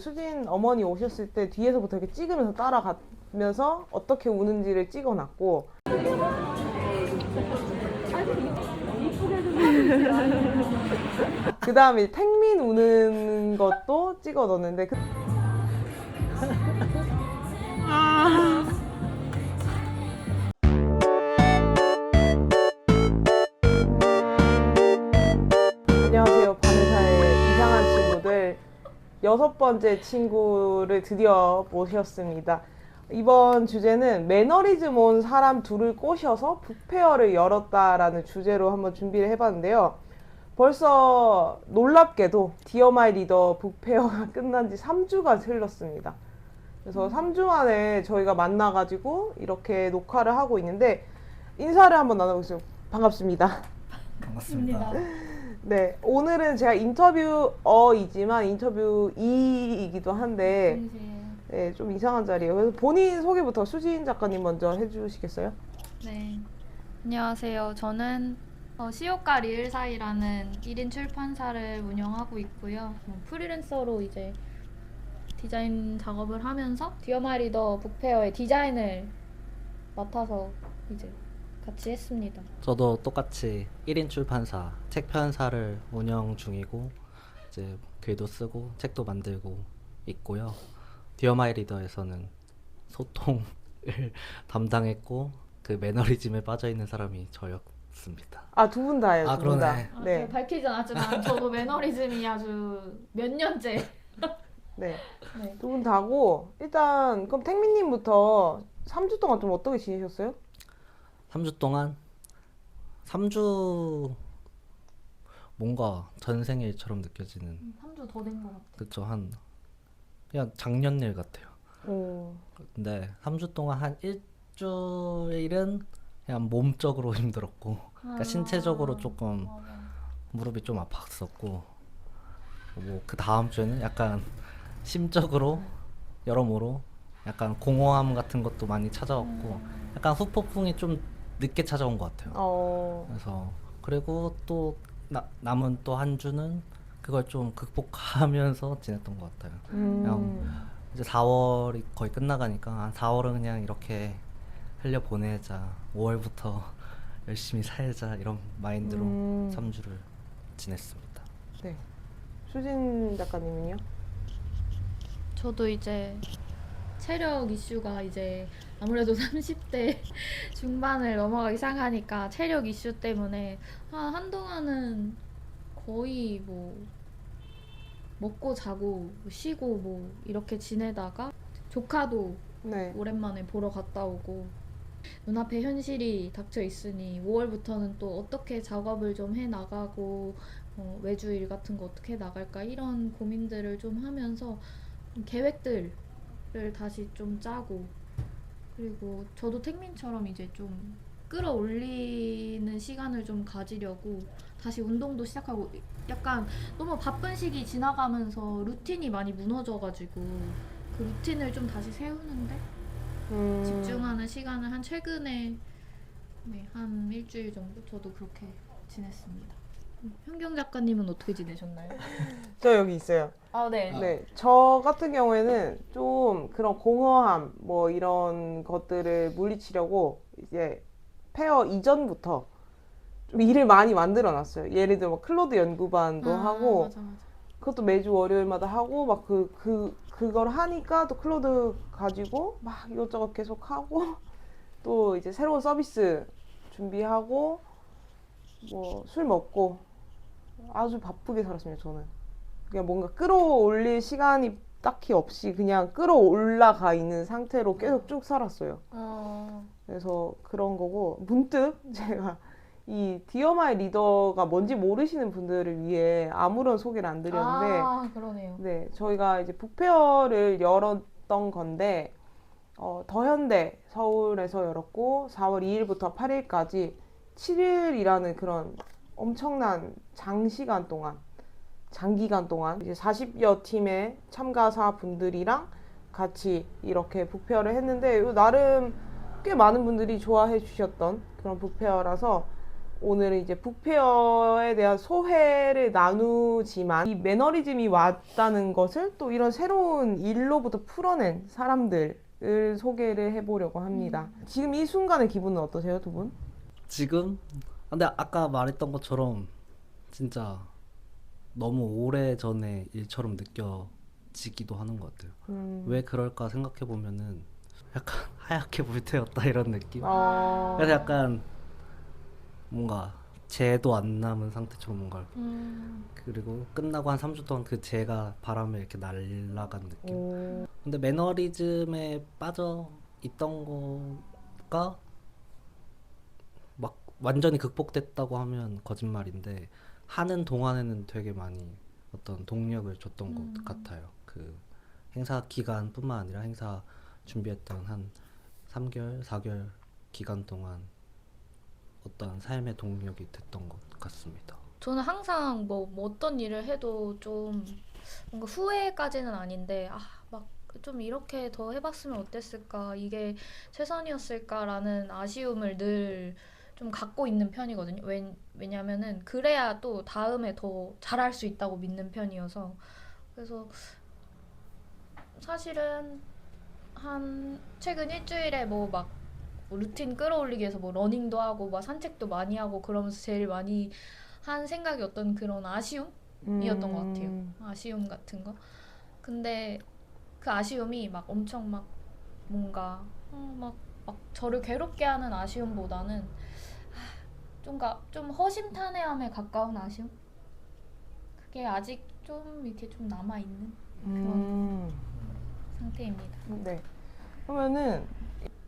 수진 어머니 오셨을 때 뒤에서부터 이렇게 찍으면서 따라가면서 어떻게 우는지를 찍어놨고 그 다음에 탱민 우는 것도 찍어 넣었는데 안녕하세요, 바네사의 이상한 친구들 6번째 친구를 드디어 모셨습니다. 이번 주제는 매너리즘 온 사람 둘을 꼬셔서 북페어를 열었다라는 주제로 한번 준비를 해봤는데요. 벌써 놀랍게도 디어 마이 리더 북페어가 끝난 지 3주가 흘렀습니다. 그래서 3주 만에 저희가 만나가지고 이렇게 녹화를 하고 있는데 인사를 한번 나눠보겠습니다. 반갑습니다. 반갑습니다. 네, 오늘은 제가 인터뷰어이지만 인터뷰이이기도 한데 네, 좀 이상한 자리예요. 그래서 본인 소개부터 수진 작가님 먼저 해주시겠어요? 네. 안녕하세요. 저는 시옷과 리을 사이라는 1인 출판사를 운영하고 있고요. 프리랜서로 이제 디자인 작업을 하면서 디어 마이 리더 북페어의 디자인을 맡아서 이제 같이 했습니다. 저도 똑같이 1인 출판사, 책 편사를 운영 중이고 이제 글도 쓰고 책도 만들고 있고요. 디어 마이 리더에서는 소통을 담당했고 그 매너리즘에 빠져있는 사람이 저였습니다. 아, 두 분 다예요. 아, 두 분 다. 그러네. 네. 제가 밝히진 않았지만 저도 매너리즘이 아주 몇 년째. 네. 네. 두 분 다고 일단 그럼 탱민님부터 3주 동안 좀 어떻게 지내셨어요? 3주 동안 3주 뭔가 전생일처럼 느껴지는 3주 더 된 것 같아요. 그쵸 한 그냥 작년 일 같아요. 오. 근데 3주 동안 한 일주일은 그냥 몸적으로 힘들었고 그러니까 신체적으로 조금 맞아. 무릎이 좀 아팠었고 뭐 그 다음 주에는 약간 심적으로 여러모로 약간 공허함 같은 것도 많이 찾아왔고 약간 후폭풍이 좀 늦게 찾아온 것 같아요. 그래서 그리고 또 남은 또 한 주는 그걸 좀 극복하면서 지냈던 것 같아요. 그냥 이제 4월이 거의 끝나가니까 한 4월은 그냥 이렇게 흘려 보내자. 5월부터 열심히 살자 이런 마인드로 3주를 지냈습니다. 네. 수진 작가님은요? 저도 이제 체력 이슈가 이제 아무래도 30대 중반을 넘어가기 시작하니까 체력 이슈 때문에 한동안은 거의 뭐 먹고 자고 쉬고 뭐 이렇게 지내다가 조카도 네. 오랜만에 보러 갔다 오고 눈앞에 현실이 닥쳐 있으니 5월부터는 또 어떻게 작업을 좀 해 나가고 외주 일 같은 거 어떻게 나갈까 이런 고민들을 좀 하면서 계획들을 다시 좀 짜고 그리고 저도 택민처럼 이제 좀 끌어올리는 시간을 좀 가지려고 다시 운동도 시작하고 약간 너무 바쁜 시기 지나가면서 루틴이 많이 무너져가지고 그 루틴을 좀 다시 세우는데 집중하는 시간을 한 최근에 네, 한 일주일 정도 저도 그렇게 지냈습니다. 현경 작가님은 어떻게 지내셨나요? 저 여기 있어요. 아, 네. 네, 저 같은 경우에는 좀 그런 공허함 뭐 이런 것들을 물리치려고 이제 페어 이전부터 좀 일을 많이 만들어 놨어요. 예를 들어 뭐 클로드 연구반도 하고 맞아. 그것도 매주 월요일마다 하고 막 그걸 하니까 또 클로드 가지고 막 이것저것 계속 하고 또 이제 새로운 서비스 준비하고 뭐 술 먹고 아주 바쁘게 살았습니다. 저는 그냥 뭔가 끌어올릴 시간이 딱히 없이 그냥 끌어올라가 있는 상태로 계속 쭉 살았어요. 그래서 그런 거고 문득 제가 이 디어 마이 리더가 뭔지 모르시는 분들을 위해 아무런 소개를 안 드렸는데 아, 그러네요. 네, 저희가 이제 북페어를 열었던 건데 더현대 서울에서 열었고 4월 2일부터 8일까지 7일이라는 그런 엄청난 장기간 동안 이제 40여 팀의 참가사 분들이랑 같이 이렇게 북페어를 했는데 나름 꽤 많은 분들이 좋아해 주셨던 그런 북페어라서 오늘은 이제 북페어에 대한 소회를 나누지만 이 매너리즘이 왔다는 것을 또 이런 새로운 일로부터 풀어낸 사람들을 소개를 해보려고 합니다. 지금 이 순간의 기분은 어떠세요, 두 분? 지금? 근데 아까 말했던 것처럼 진짜 너무 오래 전의 일처럼 느껴지기도 하는 것 같아요. 왜 그럴까 생각해 보면은 약간 하얗게 불태웠다 이런 느낌. 그래서 약간 뭔가 재도 안 남은 상태처럼 뭔가 그리고 끝나고 한 3주 동안 그 재가 바람에 이렇게 날아간 느낌. 근데 매너리즘에 빠져 있던 거가 막 완전히 극복됐다고 하면 거짓말인데 하는 동안에는 되게 많이 어떤 동력을 줬던 것 같아요. 그 행사 기간뿐만 아니라 행사 준비했던 한 3개월, 4개월 기간 동안 어떤 삶의 동력이 됐던 것 같습니다. 저는 항상 뭐 어떤 일을 해도 좀 뭔가 후회까지는 아닌데 막 좀 이렇게 더 해봤으면 어땠을까, 이게 최선이었을까라는 아쉬움을 늘 좀 갖고 있는 편이거든요. 왜냐면은 그래야 또 다음에 더 잘할 수 있다고 믿는 편이어서. 그래서 사실은 한 최근 일주일에 뭐 막 루틴 끌어올리기 위해서 뭐 러닝도 하고 막 산책도 많이 하고 그러면서 제일 많이 한 생각이 어떤 그런 아쉬움이었던 것 같아요. 아쉬움 같은 거. 근데 그 아쉬움이 막 엄청 막 뭔가 막 저를 괴롭게 하는 아쉬움보다는 좀 허심탄회함에 가까운 아쉬움? 그게 아직 좀 이렇게 좀 남아있는 그런 상태입니다. 네. 그러면은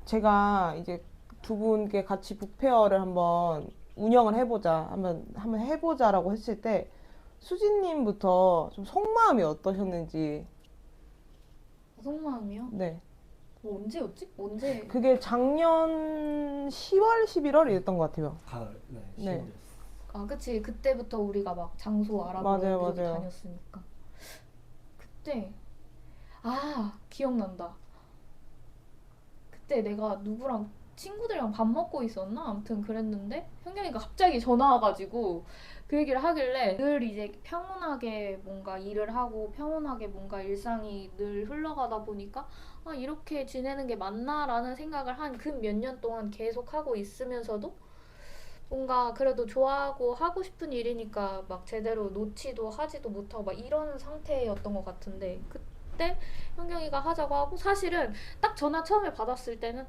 제가 이제 두 분께 같이 북페어를 한번 운영을 해보자, 한번 해보자라고 했을 때 수진님부터 좀 속마음이 어떠셨는지. 속마음이요? 네. 언제였지? 언제? 그게 작년 10월, 11월 이랬던 것 같아요. 가을, 네, 네. 10월이었어요. 그치. 그때부터 우리가 막 장소 알아보고 맞아요, 이렇게 맞아요. 다녔으니까. 그때, 기억난다. 그때 내가 누구랑 친구들이랑 밥 먹고 있었나? 아무튼 그랬는데 현경이가 갑자기 전화 와가지고 그 얘기를 하길래, 늘 이제 평온하게 뭔가 일을 하고 평온하게 뭔가 일상이 늘 흘러가다 보니까 이렇게 지내는 게 맞나라는 생각을 한 그 몇 년 동안 계속 하고 있으면서도 뭔가 그래도 좋아하고 하고 싶은 일이니까 막 제대로 놓지도 하지도 못하고 막 이런 상태였던 것 같은데, 그때 현경이가 하자고 하고, 사실은 딱 전화 처음에 받았을 때는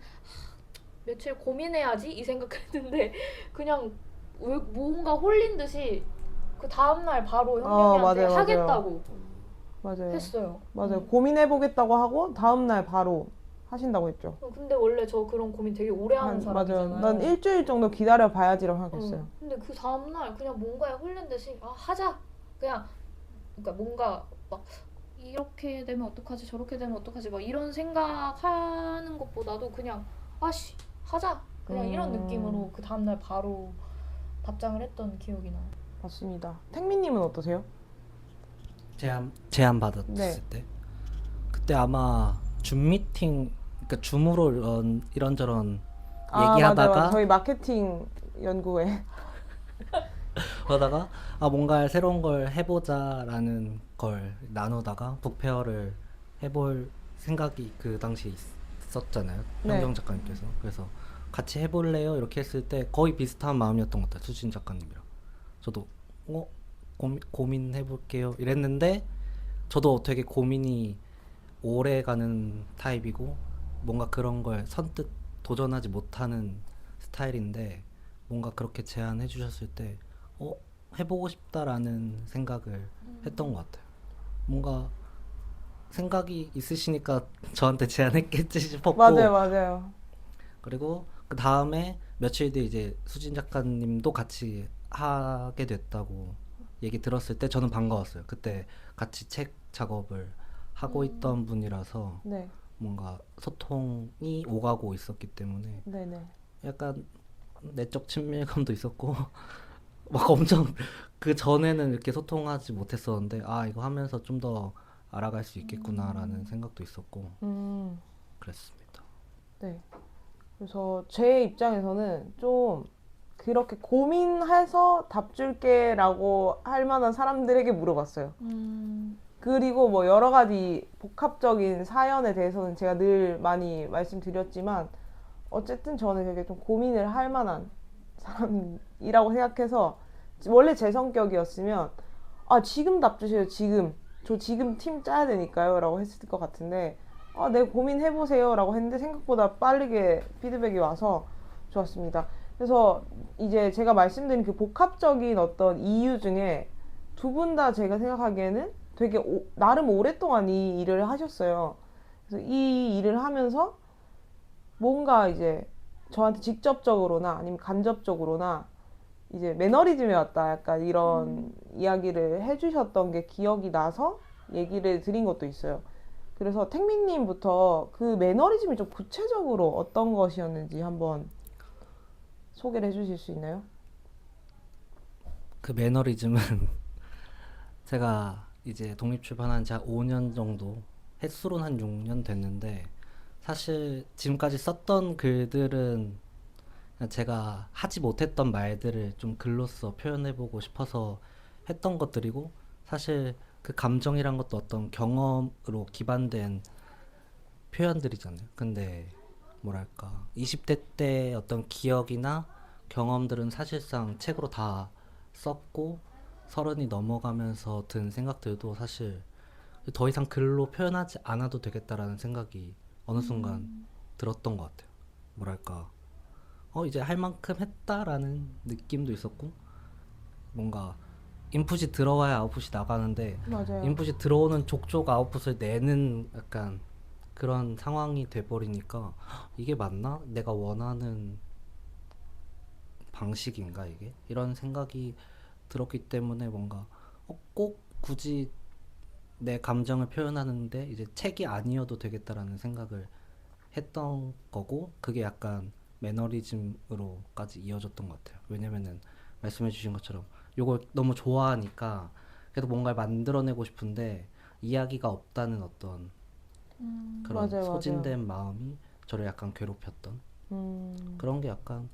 며칠 고민해야지 이 생각했는데 그냥 뭔가 홀린 듯이 그 다음날 바로 현경이한테 맞아요, 하겠다고 맞아요. 했어요. 맞아요. 고민해보겠다고 하고 다음날 바로 하신다고 했죠. 근데 원래 저 그런 고민 되게 오래 하는 사람이잖아요. 맞아요. 난 일주일 정도 기다려봐야지라고 생각했어요. 근데 그 다음날 그냥 뭔가에 홀린 듯이 하자. 그냥 그러니까 뭔가 막 이렇게 되면 어떡하지 저렇게 되면 어떡하지 막 이런 생각하는 것보다도 그냥 하자 그냥 이런 느낌으로 그 다음날 바로 답장을 했던 기억이 나요. 맞습니다. 택민님은 어떠세요? 제안 받았을 네. 때 그때 아마 줌 미팅, 그러니까 줌으로 이런저런 얘기하다가 맞아요. 저희 마케팅 연구회. 그러다가 뭔가 새로운 걸 해보자라는 걸 나누다가 북페어를 해볼 생각이 그 당시에 있었잖아요. 네. 현경 작가님께서. 그래서 같이 해볼래요? 이렇게 했을 때 거의 비슷한 마음이었던 것 같아요. 수진 작가님이랑. 저도 고민해볼게요 이랬는데, 저도 되게 고민이 오래 가는 타입이고 뭔가 그런 걸 선뜻 도전하지 못하는 스타일인데, 뭔가 그렇게 제안해 주셨을 때 해보고 싶다라는 생각을 했던 것 같아요. 뭔가 생각이 있으시니까 저한테 제안했겠지 싶었고, 맞아요. 그리고 그 다음에 며칠 뒤에 이제 수진 작가님도 같이 하게 됐다고 얘기 들었을 때 저는 반가웠어요. 그때 같이 책 작업을 하고 있던 분이라서 네. 뭔가 소통이 오가고 있었기 때문에 네네. 약간 내적 친밀감도 있었고 막 엄청 그 전에는 이렇게 소통하지 못했었는데 이거 하면서 좀 더 알아갈 수 있겠구나라는 생각도 있었고 그랬습니다. 네. 그래서 제 입장에서는 좀 그렇게 고민해서 답 줄게라고 할 만한 사람들에게 물어봤어요. 그리고 뭐 여러 가지 복합적인 사연에 대해서는 제가 늘 많이 말씀드렸지만 어쨌든 저는 되게 좀 고민을 할 만한 사람이라고 생각해서 원래 제 성격이었으면 아 지금 답 주세요 지금 저 지금 팀 짜야 되니까요 라고 했을 것 같은데 아 네 고민해보세요 라고 했는데 생각보다 빠르게 피드백이 와서 좋았습니다. 그래서 이제 제가 말씀드린 그 복합적인 어떤 이유 중에 두 분 다 제가 생각하기에는 되게 나름 오랫동안 이 일을 하셨어요. 그래서 이 일을 하면서 뭔가 이제 저한테 직접적으로나 아니면 간접적으로나 이제 매너리즘에 왔다 약간 이런 이야기를 해주셨던 게 기억이 나서 얘기를 드린 것도 있어요. 그래서 택민님부터 그 매너리즘이 좀 구체적으로 어떤 것이었는지 한번 소개를 해주실 수 있나요? 그 매너리즘은 제가 이제 독립출판한 지 한 5년 정도, 횟수로는 한 6년 됐는데, 사실 지금까지 썼던 글들은 그냥 제가 하지 못했던 말들을 좀 글로써 표현해보고 싶어서 했던 것들이고, 사실 그 감정이란 것도 어떤 경험으로 기반된 표현들이잖아요. 근데 뭐랄까 20대 때 어떤 기억이나 경험들은 사실상 책으로 다 썼고, 서른이 넘어가면서 든 생각들도 사실 더 이상 글로 표현하지 않아도 되겠다라는 생각이 어느 순간 들었던 것 같아요. 뭐랄까 이제 할 만큼 했다라는 느낌도 있었고, 뭔가 인풋이 들어와야 아웃풋이 나가는데 맞아요. 인풋이 들어오는 족족 아웃풋을 내는 약간 그런 상황이 돼버리니까 이게 맞나? 내가 원하는 방식인가 이게? 이런 생각이 들었기 때문에 뭔가 꼭 굳이 내 감정을 표현하는데 이제 책이 아니어도 되겠다라는 생각을 했던 거고, 그게 약간 매너리즘으로까지 이어졌던 것 같아요. 왜냐면은 말씀해주신 것처럼 요걸 너무 좋아하니까 그래도 뭔가를 만들어내고 싶은데 이야기가 없다는 어떤 그런 맞아요, 맞아요. 소진된 마음이 저를 약간 괴롭혔던 음, 그런 게 약간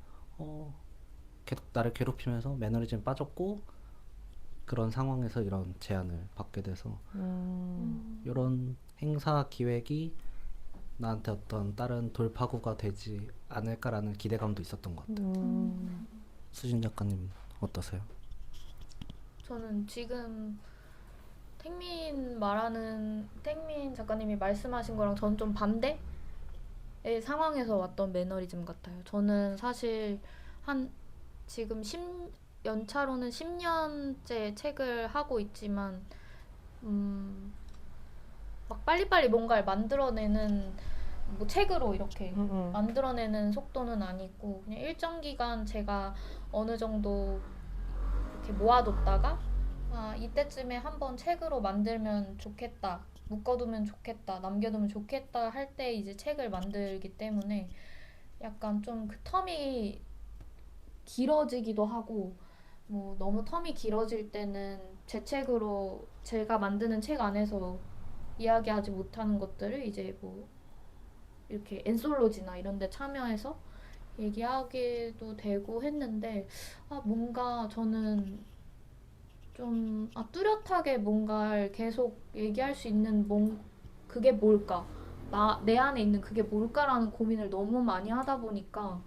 계속 나를 괴롭히면서 매너리즘에 빠졌고, 그런 상황에서 이런 제안을 받게 돼서 이런 행사 기획이 나한테 어떤 다른 돌파구가 되지 않을까라는 기대감도 있었던 것 같아요. 수진 작가님 어떠세요? 저는 지금 택민 작가님이 말씀하신 거랑 저는 좀 반대의 상황에서 왔던 매너리즘 같아요. 저는 사실 한 지금 연차로는 10년째 책을 하고 있지만 막 빨리빨리 뭔가를 만들어내는 뭐 책으로 이렇게 만들어내는 속도는 아니고 그냥 일정 기간 제가 어느 정도 이렇게 모아뒀다가 이때쯤에 한번 책으로 만들면 좋겠다, 묶어두면 좋겠다, 남겨두면 좋겠다 할 때 이제 책을 만들기 때문에 약간 좀 그 텀이 길어지기도 하고, 뭐 너무 텀이 길어질 때는 제 책으로 제가 만드는 책 안에서 이야기하지 못하는 것들을 이제 뭐 이렇게 엔솔로지나 이런 데 참여해서 얘기하기도 되고 했는데, 뭔가 저는 좀 뚜렷하게 뭔가를 계속 얘기할 수 있는 그게 뭘까? 내 안에 있는 그게 뭘까라는 고민을 너무 많이 하다 보니까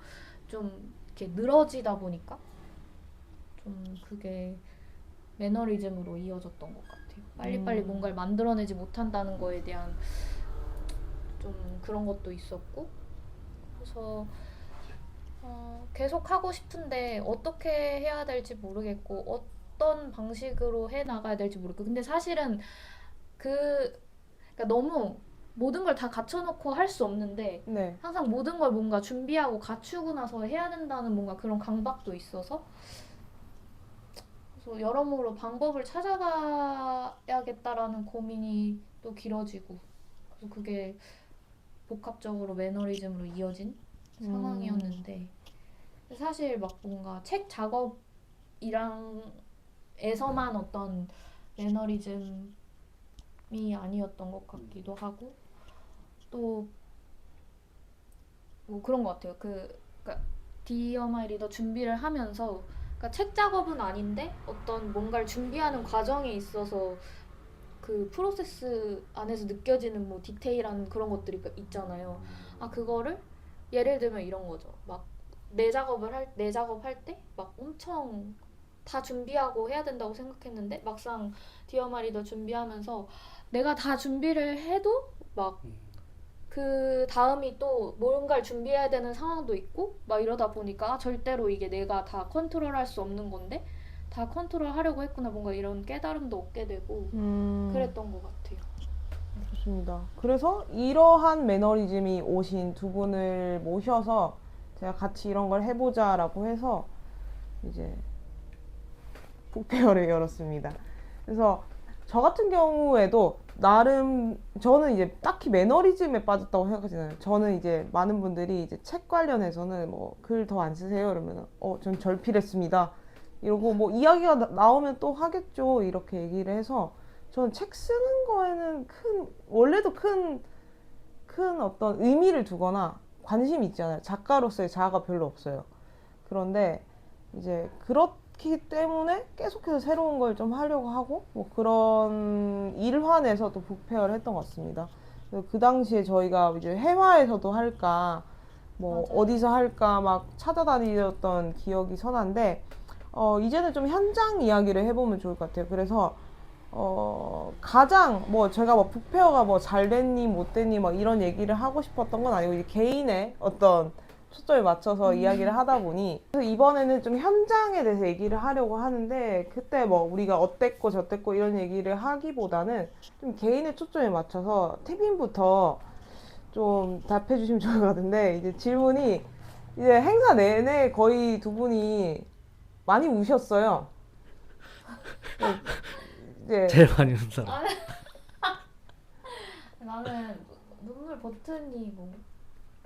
좀 이렇게 늘어지다 보니까 좀 그게 매너리즘으로 이어졌던 것 같아요. 빨리빨리 뭔가를 만들어내지 못한다는 거에 대한 좀 그런 것도 있었고, 그래서 계속 하고 싶은데 어떻게 해야 될지 모르겠고 어떤 방식으로 해 나가야 될지 모르겠고, 근데 사실은 그러니까 너무 모든 걸 다 갖춰놓고 할 수 없는데 네. 항상 모든 걸 뭔가 준비하고 갖추고 나서 해야 된다는 뭔가 그런 강박도 있어서, 그래서 여러모로 방법을 찾아가야겠다라는 고민이 또 길어지고, 그래서 그게 복합적으로 매너리즘으로 이어진 상황이었는데, 사실 막 뭔가 책 작업이랑에서만 어떤 매너리즘이 아니었던 것 같기도 하고, 또 뭐 그런 것 같아요. 그러니까 디어 마이 리더 준비를 하면서 그러니까 책 작업은 아닌데 어떤 뭔가를 준비하는 과정에 있어서 그 프로세스 안에서 느껴지는 뭐 디테일한 그런 것들이 있잖아요. 아 그거를 예를 들면 이런 거죠. 막 내 작업할 때 막 엄청 다 준비하고 해야 된다고 생각했는데 막상 디어 마이 리더 준비하면서 내가 다 준비를 해도 막 그 다음이 또 뭔가를 준비해야 되는 상황도 있고 막 이러다 보니까 절대로 이게 내가 다 컨트롤할 수 없는 건데 다 컨트롤하려고 했구나 뭔가 이런 깨달음도 얻게 되고 그랬던 것 같아요. 좋습니다. 그래서 이러한 매너리즘이 오신 두 분을 모셔서 제가 같이 이런 걸 해보자라고 해서 이제 북페어를 열었습니다. 그래서 저 같은 경우에도 나름 저는 이제 딱히 매너리즘에 빠졌다고 생각하지는 않아요. 저는 이제 많은 분들이 이제 책 관련해서는 뭐 글 더 안 쓰세요? 이러면 전 절필했습니다. 이러고 뭐 이야기가 나오면 또 하겠죠. 이렇게 얘기를 해서 저는 책 쓰는 거에는 원래도 큰 어떤 의미를 두거나 관심이 있지 않아요. 작가로서의 자아가 별로 없어요. 그런데 이제 그렇기 때문에 계속해서 새로운 걸 좀 하려고 하고 뭐 그런 일환에서 또 북페어를 했던 것 같습니다. 그 당시에 저희가 이제 회화에서도 할까 뭐 맞아요. 어디서 할까 막 찾아다니던 기억이 선한데 이제는 좀 현장 이야기를 해보면 좋을 것 같아요. 그래서 가장 뭐 제가 뭐 북페어가 뭐 잘 됐니 못 됐니 막 이런 얘기를 하고 싶었던 건 아니고 이제 개인의 어떤 초점에 맞춰서 이야기를 하다 보니 그래서 이번에는 좀 현장에 대해서 얘기를 하려고 하는데 그때 뭐 우리가 어땠고 저땠고 이런 얘기를 하기보다는 좀 개인의 초점에 맞춰서 태빈부터 좀 답해 주시면 좋을 것 같은데 이제 질문이 이제 행사 내내 거의 두 분이 많이 우셨어요. 이제 제일 많이 웃는 사람. 나는 눈물 버튼이 뭐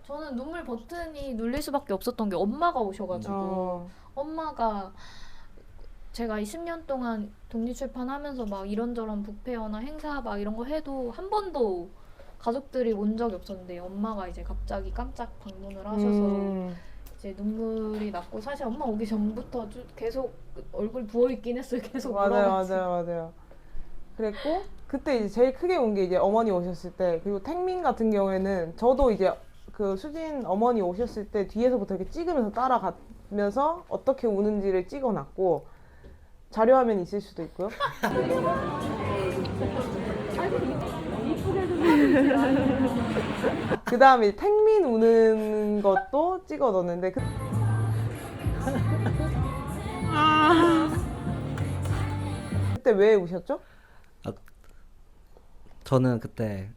저는 눈물 버튼이 눌릴 수밖에 없었던 게 엄마가 오셔가지고 엄마가 제가 20년 동안 독립출판하면서 막 이런저런 북페어나 행사 막 이런 거 해도 한 번도 가족들이 온 적이 없었는데 엄마가 이제 갑자기 깜짝 방문을 하셔서 이제 눈물이 났고 사실 엄마 오기 전부터 계속 얼굴 부어 있긴 했어요. 계속 울어가지고. 맞아요. 그랬고 그때 이제 제일 크게 온 게 이제 어머니 오셨을 때 그리고 택민 같은 경우에는 저도 이제 그 수진 어머니 오셨을 때 뒤에서부터 이렇게 찍으면서 따라가면서 어떻게 우는지를 찍어놨고 자료 화면이 있을 수도 있고요. 그 다음에 택민 우는 것도 찍어 넣었는데 그때 왜 우셨죠? 저는 그때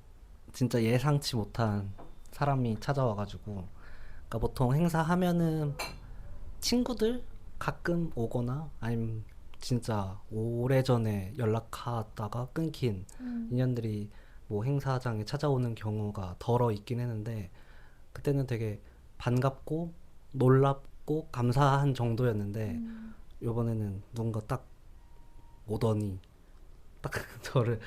진짜 예상치 못한 사람이 찾아와가지고, 그러니까 보통 행사 하면은 친구들 가끔 오거나 아니면 진짜 오래전에 연락하다가 끊긴 인연들이 뭐 행사장에 찾아오는 경우가 덜어 있긴 했는데, 그때는 되게 반갑고 놀랍고 감사한 정도였는데 요번에는 누군가 딱 오더니 딱 저를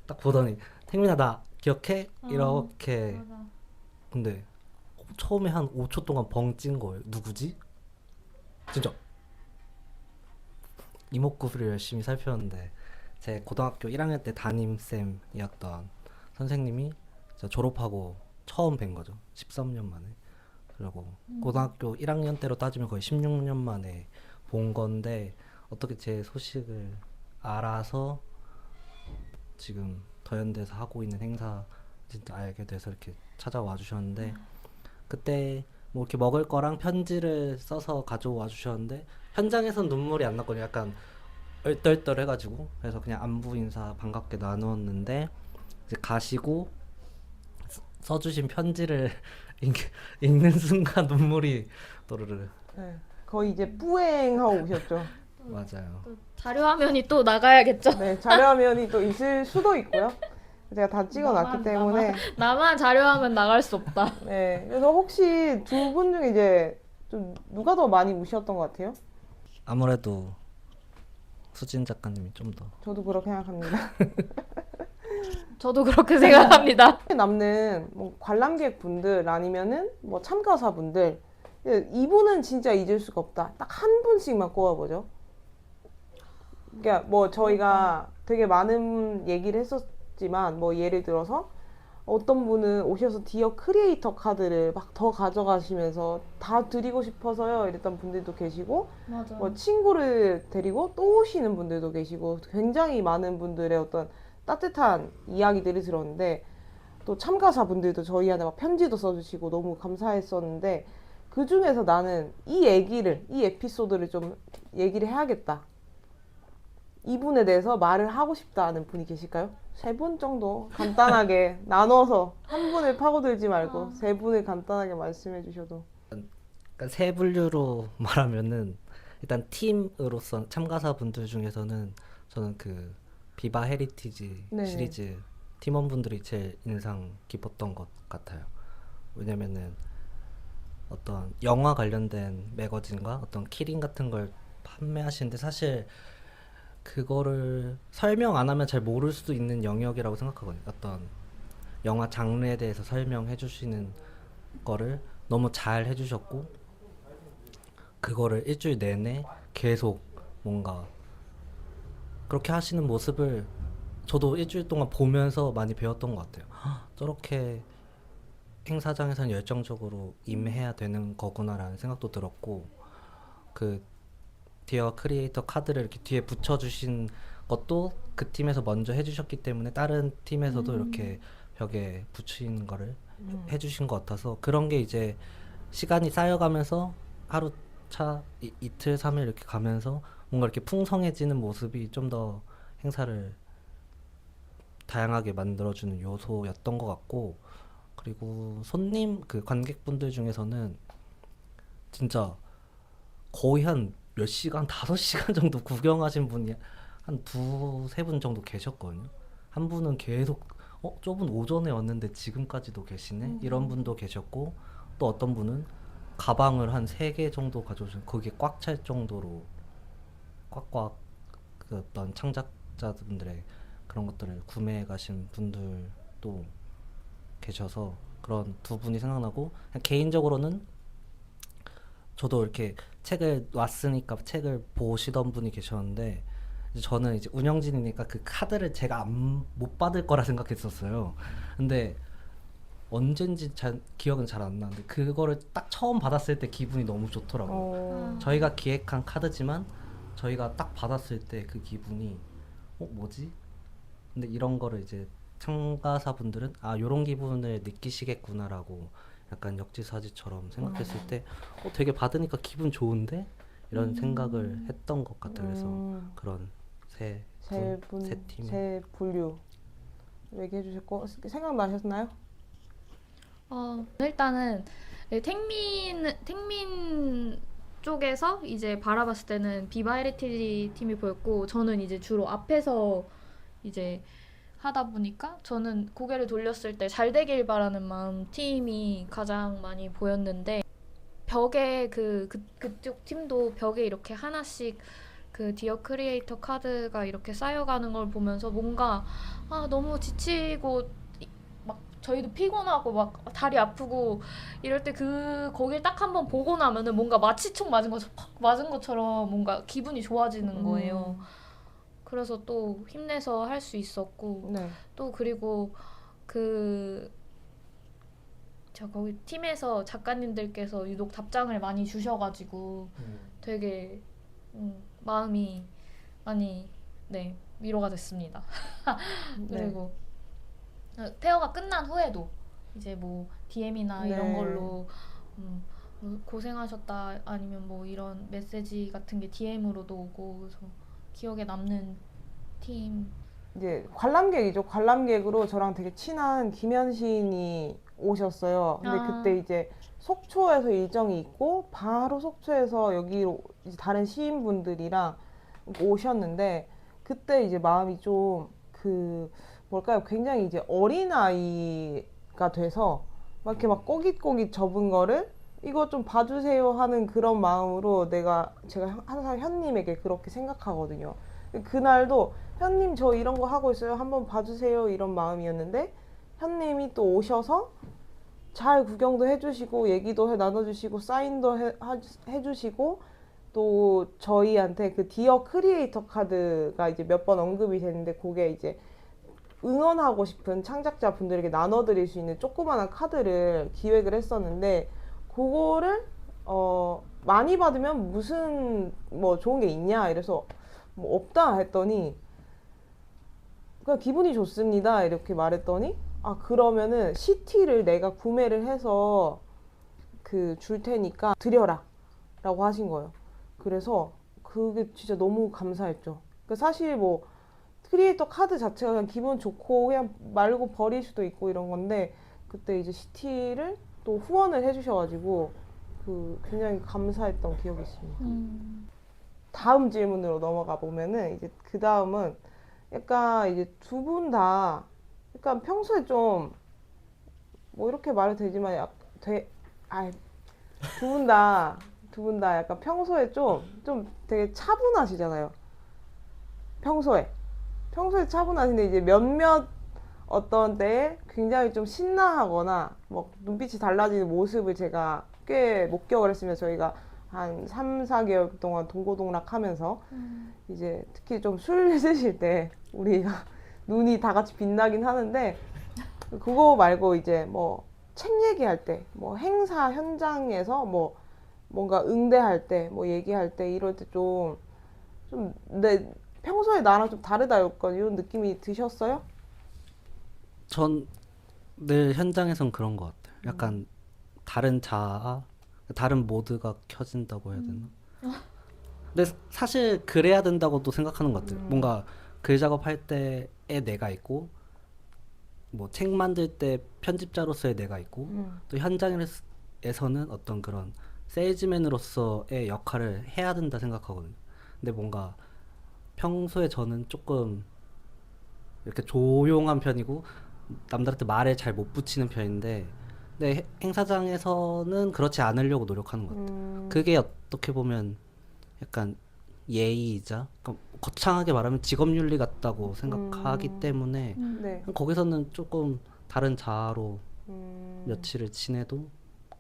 딱 보더니 택민아 나 기억해? 이렇게. 맞아. 근데 처음에 한 5초 동안 벙 찐 거예요. 누구지? 진짜 이목구비를 열심히 살폈는데 제 고등학교 1학년 때 담임쌤이었던 선생님이 제가 졸업하고 처음 뵌 거죠. 13년 만에. 그리고 고등학교 1학년 때로 따지면 거의 16년 만에 본 건데 어떻게 제 소식을 알아서 지금 더현대에서 하고 있는 행사 진짜 알게 돼서 이렇게 찾아와 주셨는데, 그때 뭐 이렇게 먹을 거랑 편지를 써서 가져와 주셨는데 현장에선 눈물이 안 났거든요. 약간 얼떨떨 해가지고. 그래서 그냥 안부 인사 반갑게 나누었는데 이제 가시고 써주신 편지를 읽는 순간 눈물이 또르르. 네, 거의 이제 뿌앵하고 오셨죠. 맞아요. 또 자료 화면이 또 나가야겠죠. 네, 자료 화면이 또 있을 수도 있고요. 제가 다 찍어놨기 때문에. 나만 자료 화면 나갈 수 없다. 네, 그래서 혹시 두 분 중에 이제 좀 누가 더 많이 우셨던 것 같아요? 아무래도 수진 작가님이 좀 더. 저도 그렇게 생각합니다. 저도 그렇게 생각합니다. 남는 뭐 관람객 분들 아니면은 뭐 참가자 분들 이분은 진짜 잊을 수가 없다. 딱 한 분씩만 꼽아보죠. 그러니까 뭐 저희가 되게 많은 얘기를 했었지만 뭐 예를 들어서 어떤 분은 오셔서 디어 크리에이터 카드를 막 더 가져가시면서 다 드리고 싶어서요 이랬던 분들도 계시고 맞아. 뭐 친구를 데리고 또 오시는 분들도 계시고 굉장히 많은 분들의 어떤 따뜻한 이야기들을 들었는데 또 참가자분들도 저희한테 막 편지도 써주시고 너무 감사했었는데 그 중에서 나는 이 에피소드를 좀 얘기를 해야겠다. 이분에 대해서 말을 하고 싶다는 분이 계실까요? 3분 정도 간단하게 나눠서 한 분을 파고들지 말고 3분을 간단하게 말씀해 주셔도. 그러니까 세 분류로 말하면은 일단 팀으로서 참가자분들 중에서는 저는 그 비바 헤리티지 네. 시리즈 팀원분들이 제일 인상 깊었던 것 같아요. 왜냐면은 어떤 영화 관련된 매거진과 어떤 키링 같은 걸 판매하시는데 사실 그거를 설명 안 하면 잘 모를 수도 있는 영역이라고 생각하거든요. 어떤 영화 장르에 대해서 설명해 주시는 거를 너무 잘 해주셨고 그거를 일주일 내내 계속 뭔가 그렇게 하시는 모습을 저도 일주일 동안 보면서 많이 배웠던 것 같아요. 헉, 저렇게 행사장에서는 열정적으로 임해야 되는 거구나라는 생각도 들었고 그 디어 크리에이터 카드를 이렇게 뒤에 붙여주신 것도 그 팀에서 먼저 해주셨기 때문에 다른 팀에서도 이렇게 벽에 붙이는 거를 해주신 것 같아서 그런 게 이제 시간이 쌓여가면서 하루 차 이틀 3일 이렇게 가면서 뭔가 이렇게 풍성해지는 모습이 좀 더 행사를 다양하게 만들어주는 요소였던 것 같고 그리고 손님 그 관객분들 중에서는 진짜 거의 한 몇 시간, 5시간 정도 구경하신 분이 한 두세 분 정도 계셨거든요. 한 분은 계속 저분 오전에 왔는데 지금까지도 계시네? 이런 분도 계셨고 또 어떤 분은 가방을 한 3개 정도 가져오신 그게 꽉 찰 정도로 꽉꽉 그 어떤 창작자분들의 그런 것들을 구매해 가신 분들도 계셔서 그런 두 분이 생각나고 그냥 개인적으로는 저도 이렇게 책을 왔으니까 책을 보시던 분이 계셨는데 이제 저는 이제 운영진이니까 그 카드를 제가 못 받을 거라 생각했었어요. 근데 언젠지 기억은 잘 안 나는데 그거를 딱 처음 받았을 때 기분이 너무 좋더라고요. 저희가 기획한 카드지만 저희가 딱 받았을 때 그 기분이 뭐지? 근데 이런 거를 이제 참가자분들은 요런 기분을 느끼시겠구나라고 약간 역지사지처럼 생각했을 때 되게 받으니까 기분 좋은데? 이런 생각을 했던 것 같아요. 그래서 그런 세 팀. 세 분류 얘기해 주셨고 생각나셨나요? 일단은 택민 쪽에서 이제 바라봤을 때는 비바 헤리티지 팀이 보였고 저는 이제 주로 앞에서 이제 하다 보니까 저는 고개를 돌렸을 때 잘 되길 바라는 마음 팀이 가장 많이 보였는데 벽에 그쪽 팀도 벽에 이렇게 하나씩 그 디어 크리에이터 카드가 이렇게 쌓여가는 걸 보면서 뭔가 너무 지치고 막 저희도 피곤하고 막 다리 아프고 이럴 때 거길 딱 한번 보고 나면은 뭔가 마취총 맞은 것처럼 뭔가 기분이 좋아지는 거예요. 그래서 또 힘내서 할 수 있었고 네. 또 그리고 저 거기 팀에서 작가님들께서 유독 답장을 많이 주셔가지고 되게 마음이 많이 위로가 됐습니다. 그리고 페어가 끝난 후에도 이제 뭐 DM이나 이런 걸로 뭐 고생하셨다 아니면 뭐 이런 메시지 같은 게 DM으로도 오고 그래서 기억에 남는 팀. 이제 관람객이죠. 관람객으로 저랑 되게 친한 김현신이 오셨어요. 근데 그때 이제 속초에서 일정이 있고 바로 속초에서 여기로 이제 다른 시인분들이랑 오셨는데 그때 이제 마음이 좀 뭘까요? 굉장히 이제 어린아이가 돼서 막 이렇게 막 꼬깃꼬깃 접은 거를 이거 좀 봐주세요 하는 그런 마음으로 제가 항상 현님에게 그렇게 생각하거든요. 그날도 현님 저 이런 거 하고 있어요. 한번 봐주세요 이런 마음이었는데 현님이 또 오셔서 잘 구경도 해주시고 얘기도 나눠주시고 사인도 해주시고 또 저희한테 그 디어 크리에이터 카드가 이제 몇 번 언급이 됐는데 그게 이제 응원하고 싶은 창작자 분들에게 나눠드릴 수 있는 조그마한 카드를 기획을 했었는데 그거를 많이 받으면 무슨 뭐 좋은 게 있냐 이래서 뭐 없다 했더니 그냥 기분이 좋습니다 이렇게 말했더니 아 그러면은 CT를 내가 구매를 해서 그 줄 테니까 드려라 라고 하신 거예요. 그래서 그게 진짜 너무 감사했죠. 그 사실 뭐 크리에이터 카드 자체가 그냥 기분 좋고 그냥 말고 버릴 수도 있고 이런 건데 그때 이제 CT를 또 후원을 해주셔가지고 그 굉장히 감사했던 기억이 있습니다. 다음 질문으로 넘어가 보면은 이제 그 다음은 약간 이제 두 분 다 약간 평소에 좀 뭐 이렇게 말해도 되지만 두 분 다 약간 평소에 좀 되게 차분하시잖아요. 평소에 차분하신데 이제 몇몇 어떤 때에 굉장히 좀 신나하거나 뭐 눈빛이 달라지는 모습을 제가 꽤 목격을 했으면 저희가 한 3, 4개월 동안 동고동락 하면서 이제 특히 좀 술 드실 때 우리가 눈이 다 같이 빛나긴 하는데 그거 말고 이제 뭐 책 얘기할 때, 뭐 행사 현장에서 뭐 뭔가 응대할 때, 뭐 얘기할 때 이럴 때 좀 내 평소에 나랑 좀 다르다 약간 이런 느낌이 드셨어요? 전 늘 현장에선 그런 것 같아요. 약간 다른 자아, 다른 모드가 켜진다고 해야 되나? 근데 사실 그래야 된다고도 생각하는 것 같아요. 뭔가 글 작업할 때에 내가 있고, 뭐 책 만들 때 편집자로서의 내가 있고, 또 현장에서는 어떤 그런 세일즈맨으로서의 역할을 해야 된다 생각하거든요. 근데 뭔가 평소에 저는 조금 이렇게 조용한 편이고 남들한테 말을 잘 못 붙이는 편인데 근데 행사장에서는 그렇지 않으려고 노력하는 것 같아요. 그게 어떻게 보면 약간 예의이자 그러니까 거창하게 말하면 직업윤리 같다고 생각하기 때문에 네. 거기서는 조금 다른 자아로 며칠을 지내도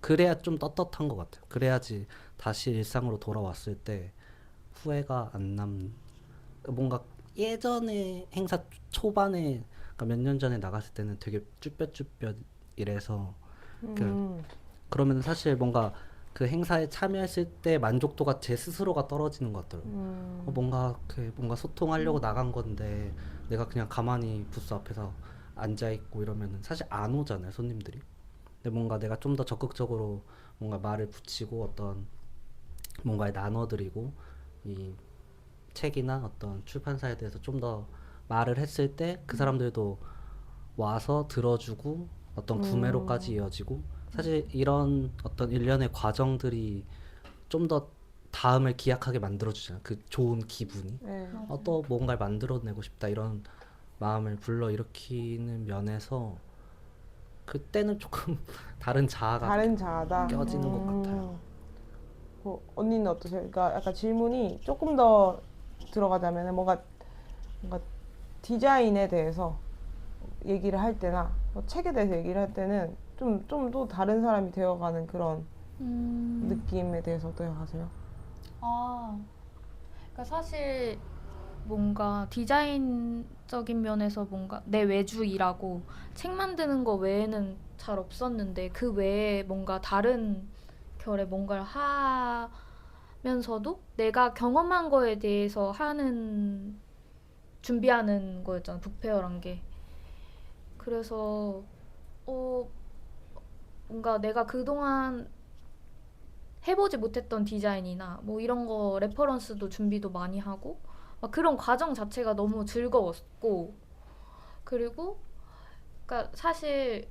그래야 좀 떳떳한 것 같아요. 그래야지 다시 일상으로 돌아왔을 때 후회가 안 남는 뭔가 예전에 행사 초반에 그러니까 몇 년 전에 나갔을 때는 되게 쭈뼛쭈뼛 이래서 그러면 사실 뭔가 그 행사에 참여했을 때 만족도가 제 스스로가 떨어지는 것 같더라고요. 뭔가 소통하려고 나간 건데 내가 그냥 가만히 부스 앞에서 앉아 있고 이러면은 사실 안 오잖아요, 손님들이. 근데 뭔가 내가 좀 더 적극적으로 뭔가 말을 붙이고 어떤 뭔가에 나눠드리고 이 책이나 어떤 출판사에 대해서 좀 더 말을 했을 때 그 사람들도 와서 들어주고 어떤 구매로까지 이어지고 사실 이런 어떤 일련의 과정들이 좀 더 다음을 기약하게 만들어주잖아요. 그 좋은 기분이. 네. 또 뭔가를 만들어내고 싶다 이런 마음을 불러일으키는 면에서 그때는 조금 다른 자아가 다른 자아다. 껴지는 것 같아요. 언니는 어떠세요? 그러니까 약간 질문이 조금 더 들어가자면 뭔가 디자인에 대해서 얘기를 할 때나 뭐 책에 대해서 얘기를 할 때는 좀 또 다른 사람이 되어가는 그런 느낌에 대해서 어떻게 하세요? 그러니까 사실 뭔가 디자인적인 면에서 뭔가 내 외주 일하고 책 만드는 거 외에는 잘 없었는데 그 외에 뭔가 다른 결의 뭔가를 하면서도 내가 경험한 거에 대해서 준비하는 거였잖아, 북페어란 게. 그래서 뭔가 내가 그동안 해보지 못했던 디자인이나 뭐 이런 거 레퍼런스도 준비도 많이 하고 막 그런 과정 자체가 너무 즐거웠고 그리고 그러니까 사실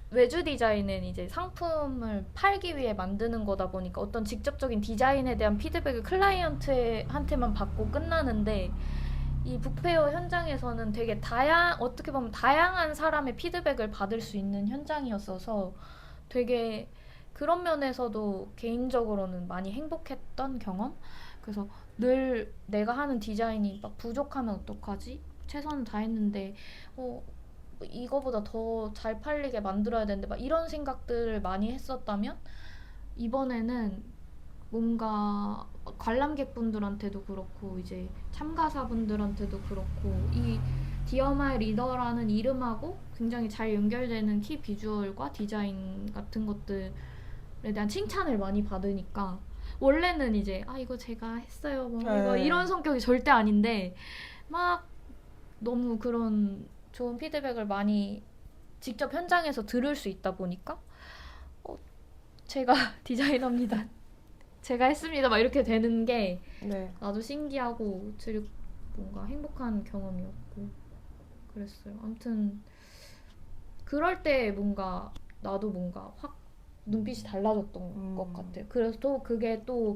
외주 디자인은 이제 상품을 팔기 위해 만드는 거다 보니까 어떤 직접적인 디자인에 대한 피드백을 클라이언트한테만 받고 끝나는데 이 북페어 현장에서는 되게 어떻게 보면 다양한 사람의 피드백을 받을 수 있는 현장이었어서 되게 그런 면에서도 개인적으로는 많이 행복했던 경험? 그래서 늘 내가 하는 디자인이 막 부족하면 어떡하지? 최선을 다했는데 이거보다 더 잘 팔리게 만들어야 되는데 막 이런 생각들을 많이 했었다면 이번에는 뭔가 관람객분들한테도 그렇고 이제 참가자분들한테도 그렇고 이 디어 마이 리더라는 이름하고 굉장히 잘 연결되는 키 비주얼과 디자인 같은 것들에 대한 칭찬을 많이 받으니까 원래는 이제 이거 제가 했어요 뭐 이거 네. 이런 성격이 절대 아닌데 막 너무 그런 좋은 피드백을 많이 직접 현장에서 들을 수 있다 보니까 제가 디자이너입니다. 제가 했습니다. 막 이렇게 되는 게 네. 나도 신기하고 뭔가 행복한 경험이었고 그랬어요. 아무튼 그럴 때 뭔가 나도 뭔가 확 눈빛이 달라졌던 것 같아요. 그래서 또 그게 또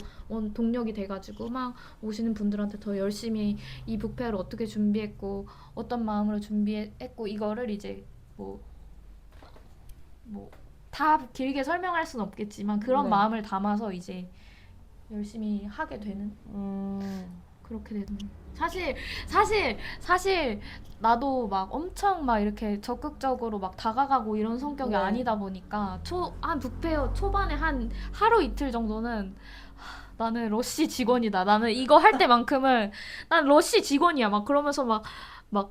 동력이 돼가지고 막 오시는 분들한테 더 열심히 이 북페어를 어떻게 준비했고 어떤 마음으로 준비했고 이거를 이제 뭐 다 길게 설명할 수는 없겠지만 그런 네. 마음을 담아서 이제 열심히 하게 되는 그렇게 되는 사실 나도 막 엄청 막 이렇게 적극적으로 막 다가가고 이런 성격이 네. 아니다 보니까 한 북페어 초반에 한 하루 이틀 정도는 나는 러쉬 직원이다. 나는 이거 할 때만큼은 난 러쉬 직원이야. 막 그러면서 막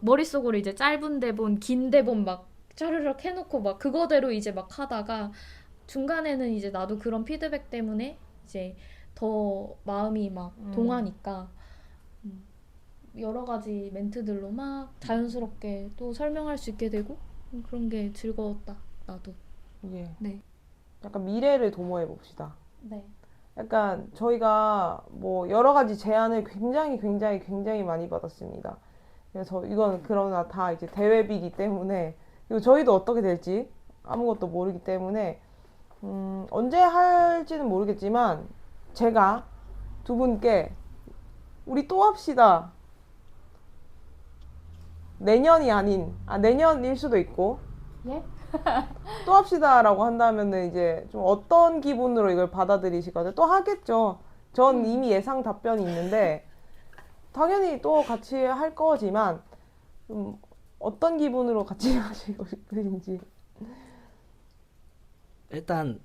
머릿속으로 이제 짧은 대본, 긴 대본 막 짜르륵 해놓고 막 그거대로 이제 막 하다가 중간에는 이제 나도 그런 피드백 때문에 이제 더 마음이 막 동하니까 여러 가지 멘트들로 막 자연스럽게 또 설명할 수 있게 되고 그런 게 즐거웠다. 나도. 예. 네. 약간 미래를 도모해 봅시다. 네. 약간 저희가 뭐 여러 가지 제안을 굉장히 많이 받았습니다. 그래서 이건 그러나 다 이제 대회비기 때문에 그리고 저희도 어떻게 될지 아무것도 모르기 때문에 언제 할지는 모르겠지만 제가 두 분께 우리 또 합시다. 내년이 아닌 내년일 수도 있고 예? 또 합시다라고 한다면은 이제 좀 어떤 기분으로 이걸 받아들이시거든요. 또 하겠죠. 전 이미 예상 답변이 있는데 당연히 또 같이 할 거지만 어떤 기분으로 같이 하시고 싶으신지. 일단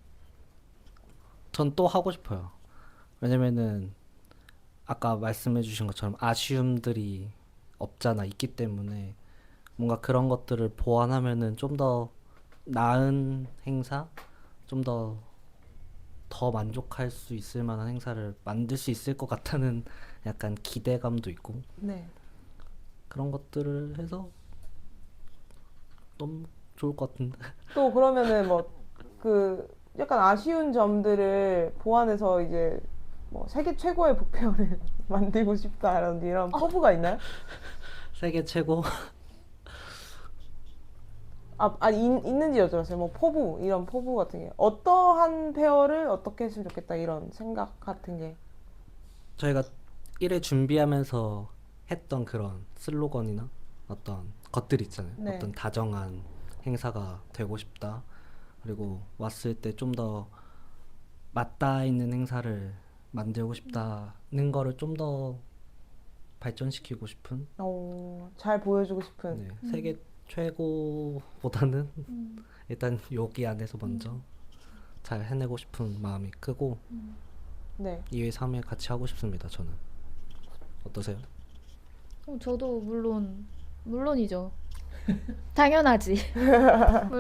전 또 하고 싶어요. 왜냐면은 아까 말씀해주신 것처럼 아쉬움들이 없잖아 있기 때문에 뭔가 그런 것들을 보완하면은 좀 더 나은 행사, 좀 더 만족할 수 있을 만한 행사를 만들 수 있을 것 같다는 약간 기대감도 있고 네. 그런 것들을 해서 너무 좋을 것 같은데. 또 그러면은 뭐 그 약간 아쉬운 점들을 보완해서 이제 뭐 세계 최고의 북페어를 만들고 싶다라는 이런 포부가 있나요? 세계 최고. 있는지 여쭤봤어요. 뭐 포부 이런 포부 같은 게 어떠한 페어를 어떻게 했으면 좋겠다 이런 생각 같은 게. 저희가 1회 준비하면서 했던 그런 슬로건이나 어떤 것들 있잖아요. 네. 어떤 다정한 행사가 되고 싶다. 그리고 왔을 때 좀 더 맞닿아 있는 행사를 만들고 싶다는 거를 좀 더 발전시키고 싶은 잘 보여주고 싶은. 네, 세계 최고보다는 일단 여기 안에서 먼저 잘 해내고 싶은 마음이 크고 네. 2회, 3회 같이 하고 싶습니다. 저는. 어떠세요? 저도 물론이죠. 당연하지.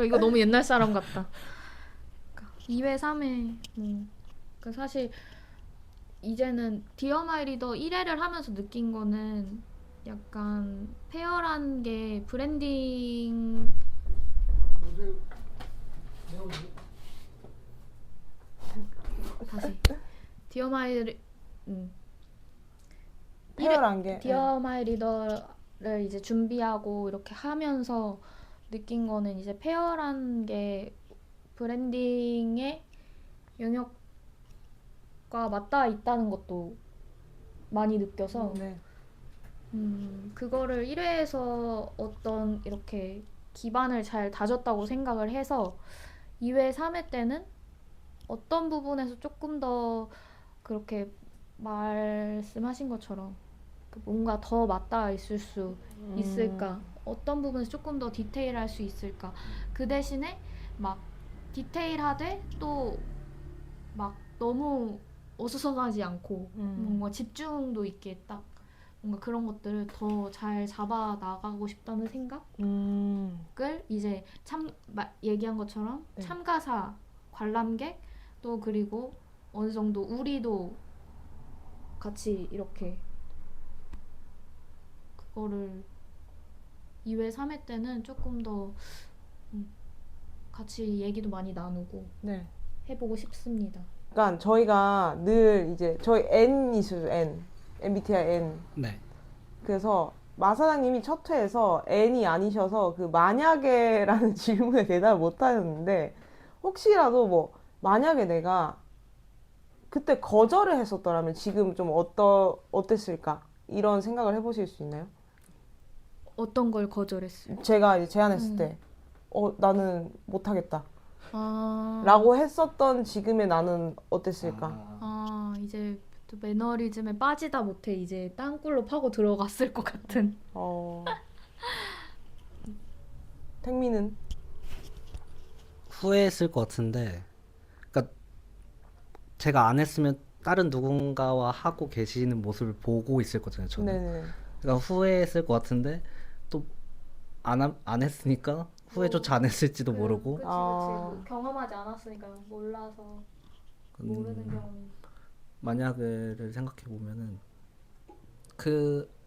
이거 너무 옛날 사람 같다. 2회, 3회 사실 이제는 디어 마이 리더 1회를 하면서 느낀 거는 약간 페어란 게 브랜딩 다시 디어 마이 페어란 게. 디어 마이 리더를 이제 준비하고 이렇게 하면서 느낀 거는 이제 페어란 게 브랜딩의 영역과 맞닿아 있다는 것도 많이 느껴서 네. 그거를 1회에서 어떤 이렇게 기반을 잘 다졌다고 생각을 해서 2회, 3회 때는 어떤 부분에서 조금 더 그렇게 말씀하신 것처럼 뭔가 더 맞닿아 있을 수 있을까? 어떤 부분에서 조금 더 디테일할 수 있을까? 그 대신에 막 디테일하되 또 막 너무 어수선하지 않고 뭔가 집중도 있게 딱 뭔가 그런 것들을 더 잘 잡아 나가고 싶다는 생각을 이제 얘기한 것처럼 네. 참가사, 관람객 또 그리고 어느 정도 우리도 같이 이렇게 그거를 2회, 3회 때는 조금 더 같이 얘기도 많이 나누고 네. 해보고 싶습니다. 그러니까 저희가 늘 이제 저희 N이죠, N. MBTI N. 네. 그래서 마 사장님이 첫 회에서 N이 아니셔서 그 만약에라는 질문에 대답을 못 하셨는데 혹시라도 뭐 만약에 내가 그때 거절을 했었더라면 지금 좀 어땠을까? 이런 생각을 해보실 수 있나요? 어떤 걸 거절했어요? 제가 이제 제안했을 때, 나는 못하겠다. 아, 라고 했었던 지금의 나는 어땠을까? 이제 또 매너리즘에 빠지다 못해 이제 땅굴로 파고 들어갔을 것 같은. 택미는? 후회했을 것 같은데, 그러니까 제가 안 했으면 다른 누군가와 하고 계시는 모습을 보고 있을 거잖아요, 저는. 네네. 그러니까 후회했을 것 같은데 또 안 했으니까 후회조차 안 했을지도 모르고. 그치. 아. 경험하지 않았으니까 몰라서 경험. 만약을 생각해 보면은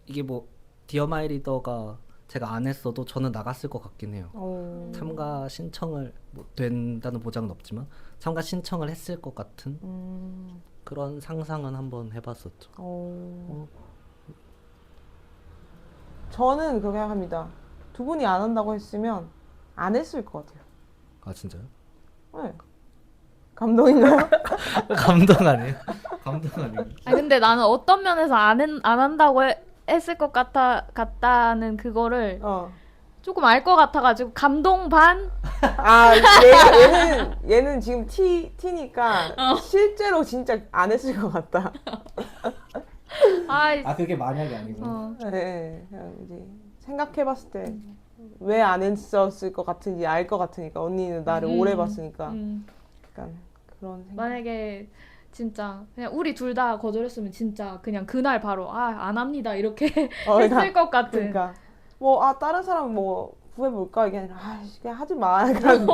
이게 뭐 디어 마이 리더가 제가 안 했어도 저는 나갔을 것 같긴 해요. 참가 신청을 뭐 된다는 보장은 없지만 참가 신청을 했을 것 같은 그런 상상은 한번 해봤었죠. 저는 그렇게 생각합니다. 두 분이 안 한다고 했으면 안 했을 것 같아요. 아 진짜요? 네. 감동인가요? 감동 아니에요? 감동 아니에요? 아니 근데 나는 어떤 면에서 안 한다고 했을 것 같다는 그거를 조금 알 것 같아가지고 감동 반? 얘는 지금 T니까 실제로 진짜 안 했을 것 같다. 그게 만약이 아니고. 네, 그냥 이제 생각해봤을 때 왜 안 했었을 것 같은지 알 것 같으니까 언니는 나를 오래 봤으니까 약간 그런 생각. 만약에 진짜 그냥 우리 둘 다 거절했으면 진짜 그냥 그날 바로 안 합니다 이렇게 했을 것 같은. 그러니까 뭐 다른 사람 뭐 구해볼까 이게 아니라 그냥 하지 마. 약간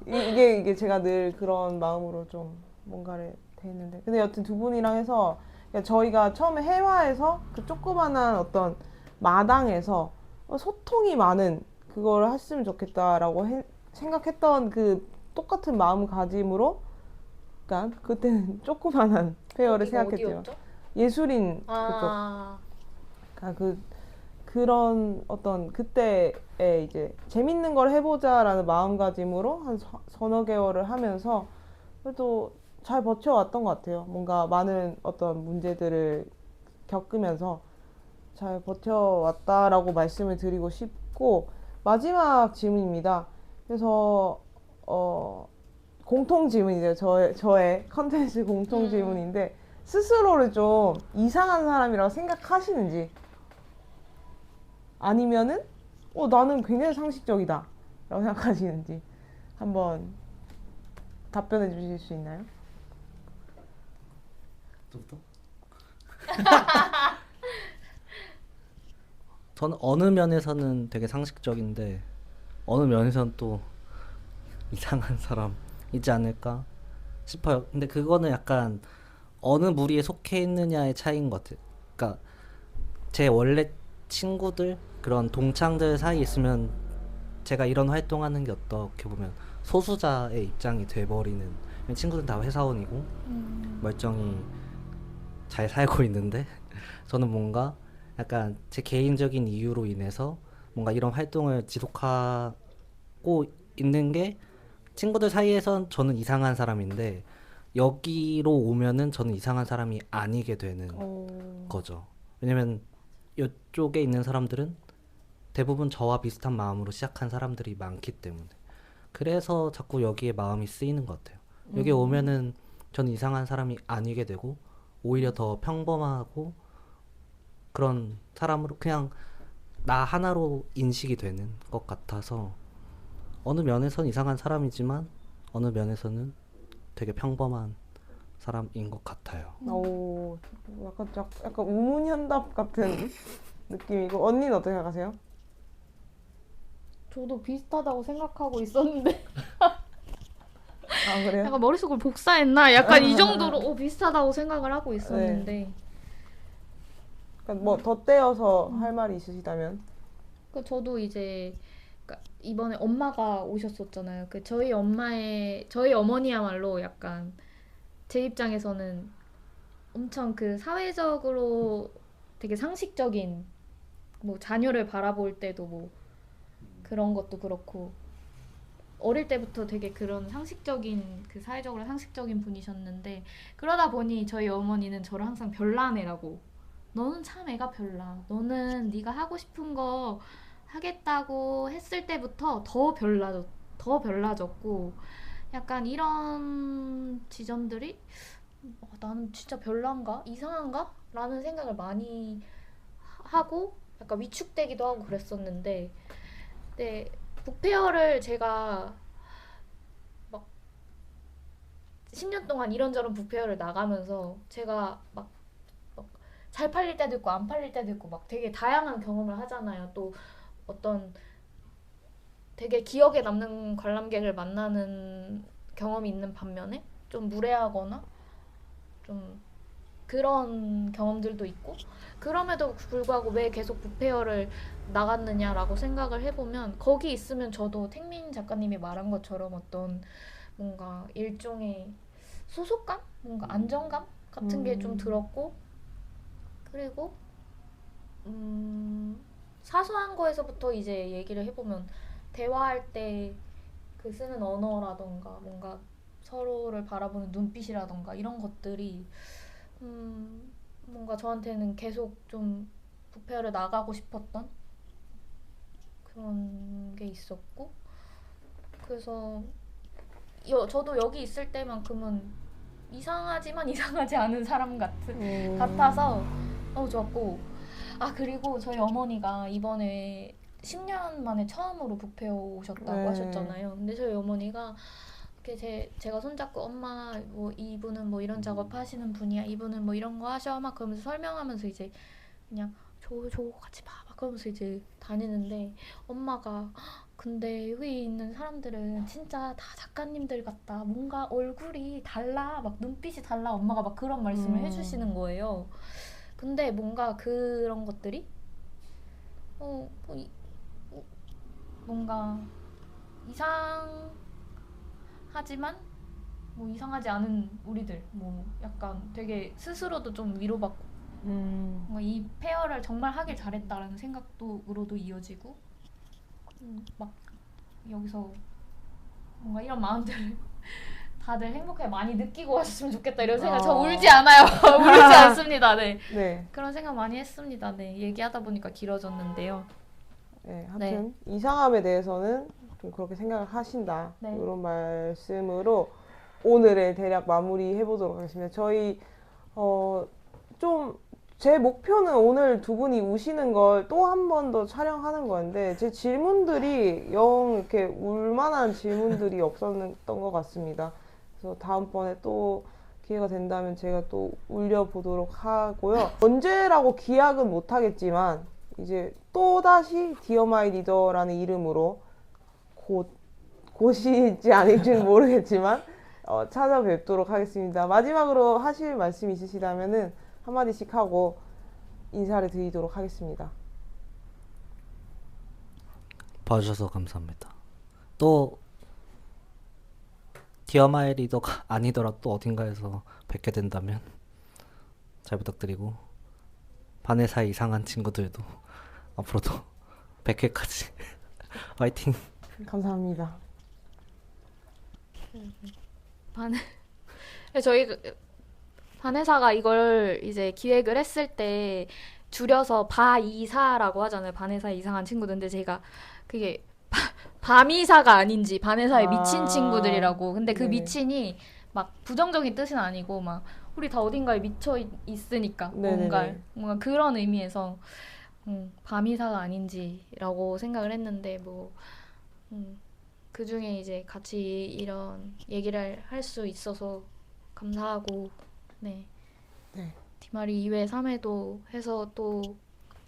이게 제가 늘 그런 마음으로 좀 뭔가를 했는데 근데 여튼 두 분이랑 해서 저희가 처음에 해화에서 그 조그만한 어떤 마당에서 소통이 많은 그걸 했으면 좋겠다라고 생각했던 그 똑같은 마음가짐으로 그러니까 그때는 조그만한 페어를 생각했죠. 예술인 그쪽. 그러니까 그런 어떤 그때에 이제 재밌는 걸 해보자라는 마음가짐으로 한 서너 개월을 하면서 그래도 잘 버텨왔던 것 같아요. 뭔가 많은 어떤 문제들을 겪으면서 잘 버텨왔다라고 말씀을 드리고 싶고 마지막 질문입니다. 그래서 공통 질문이에요. 저의 컨텐츠 공통 질문인데 스스로를 좀 이상한 사람이라고 생각하시는지 아니면은 나는 굉장히 상식적이다 라고 생각하시는지 한번 답변해 주실 수 있나요? 저부터? 저는 어느 면에서는 되게 상식적인데 어느 면에서는 또 이상한 사람이지 않을까 싶어요. 근데 그거는 약간 어느 무리에 속해 있느냐의 차이인 것 같아요. 그러니까 제 원래 친구들 그런 동창들 사이에 있으면 제가 이런 활동하는 게 어떻게 보면 소수자의 입장이 돼버리는 친구들은 다 회사원이고 멀쩡히 잘 살고 있는데 저는 뭔가 약간 제 개인적인 이유로 인해서 뭔가 이런 활동을 지속하고 있는 게 친구들 사이에선 저는 이상한 사람인데 여기로 오면은 저는 이상한 사람이 아니게 되는 거죠. 왜냐면 이쪽에 있는 사람들은 대부분 저와 비슷한 마음으로 시작한 사람들이 많기 때문에 그래서 자꾸 여기에 마음이 쓰이는 것 같아요. 여기 오면은 저는 이상한 사람이 아니게 되고 오히려 더 평범하고 그런 사람으로 그냥 나 하나로 인식이 되는 것 같아서 어느 면에선 이상한 사람이지만 어느 면에서는 되게 평범한 사람인 것 같아요. 오, 약간 우문현답 같은 느낌이고 언니는 어떻게 생각하세요? 저도 비슷하다고 생각하고 있었는데 아 그래요? 약간 머릿속을 복사했나? 약간 이 정도로 비슷하다고 생각을 하고 있었는데 약간 뭐 덧대어서 할 말이 있으시다면? 그 저도 이제 그러니까 이번에 엄마가 오셨었잖아요. 그 저희 어머니야말로 약간 제 입장에서는 엄청 그 사회적으로 되게 상식적인 뭐 자녀를 바라볼 때도 뭐 그런 것도 그렇고 어릴 때부터 되게 그런 상식적인 그 사회적으로 상식적인 분이셨는데 그러다 보니 저희 어머니는 저를 항상 별난 애라고 너는 참 애가 별나 너는 네가 하고 싶은 거 하겠다고 했을 때부터 더 별나졌고 약간 이런 지점들이 나는 진짜 별난가? 이상한가? 라는 생각을 많이 하고 약간 위축되기도 하고 그랬었는데 네, 북페어를 제가 막 10년 동안 이런저런 북페어를 나가면서 제가 막 잘 팔릴 때도 있고 안 팔릴 때도 있고 막 되게 다양한 경험을 하잖아요. 또 어떤 되게 기억에 남는 관람객을 만나는 경험이 있는 반면에 좀 무례하거나 좀 그런 경험들도 있고 그럼에도 불구하고 왜 계속 북페어를 나갔느냐라고 생각을 해보면 거기 있으면 저도 택민 작가님이 말한 것처럼 어떤 뭔가 일종의 소속감? 뭔가 안정감? 같은 게 좀 들었고 그리고 사소한 거에서부터 이제 얘기를 해보면 대화할 때 그 쓰는 언어라던가 뭔가 서로를 바라보는 눈빛이라던가 이런 것들이 뭔가 저한테는 계속 좀 북페어를 나가고 싶었던 그런 게 있었고 그래서 저도 여기 있을 때만큼은 이상하지만 이상하지 않은 사람 같아서 너무 좋았고 그리고 저희 어머니가 이번에 10년 만에 처음으로 북페어 오셨다고 네. 하셨잖아요. 근데 저희 어머니가 제가 손잡고 엄마 뭐 이분은 뭐 이런 작업 하시는 분이야 이분은 뭐 이런 거 하셔 막 그러면서 설명하면서 이제 그냥 저거 같이 봐 막 그러면서 이제 다니는데 엄마가 근데 여기 있는 사람들은 진짜 다 작가님들 같다 뭔가 얼굴이 달라 막 눈빛이 달라 엄마가 막 그런 말씀을 해주시는 거예요. 근데 뭔가 그런 것들이 뭔가 하지만 뭐 이상하지 않은 우리들 뭐 약간 되게 스스로도 좀 위로받고 뭔가 이 페어를 정말 하길 잘했다라는 생각으로도 이어지고 막 여기서 뭔가 이런 마음들을 다들 행복하게 많이 느끼고 왔으면 좋겠다 이런 생각 저 울지 않아요. 울지 않습니다. 네. 네. 그런 생각 많이 했습니다. 네. 얘기하다 보니까 길어졌는데요. 네, 하여튼 이상함에 대해서는 좀 그렇게 생각을 하신다. 네. 이런 말씀으로 오늘의 대략 마무리 해보도록 하겠습니다. 저희 좀 제 목표는 오늘 두 분이 우시는 걸 또 한 번 더 촬영하는 거였는데 제 질문들이 영 이렇게 울만한 질문들이 없었던 것 같습니다. 그래서 다음번에 또 기회가 된다면 제가 또 울려보도록 하고요. 언제라고 기약은 못하겠지만 이제 또다시 디어 마이 리더라는 이름으로 곧이지 않을지는 모르겠지만 찾아뵙도록 하겠습니다. 마지막으로 하실 말씀 있으시다면은 한마디씩 하고 인사를 드리도록 하겠습니다. 봐주셔서 감사합니다. 또 디어 마이 리더가 아니더라도 또 어딘가에서 뵙게 된다면 잘 부탁드리고 반의사의 이상한 친구들도 앞으로도 100회까지 화이팅. 감사합니다. 저희 반회사가 이걸 이제 기획을 했을 때 줄여서 바이사라고 하잖아요. 반회사 이상한 친구들. 근데 제가 그게 밤이사가 아닌지 반회사에 미친 친구들이라고. 근데 그 네. 미친이 막 부정적인 뜻은 아니고 막 우리 다 어딘가에 미쳐 있으니까 네네네. 뭔가 그런 의미에서 밤이사가 아닌지라고 생각을 했는데 그 중에 이제 같이 이런 얘기를 할 수 있어서 감사하고 네. 네. 디마리 2회, 3회도 해서 또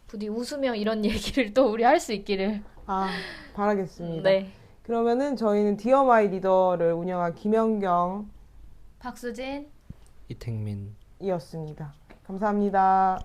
부디 웃으며 이런 얘기를 또 우리 할 수 있기를 바라겠습니다. 네. 그러면은 저희는 디어 마이 리더를 운영한 김연경 박수진 이택민 이었습니다. 감사합니다.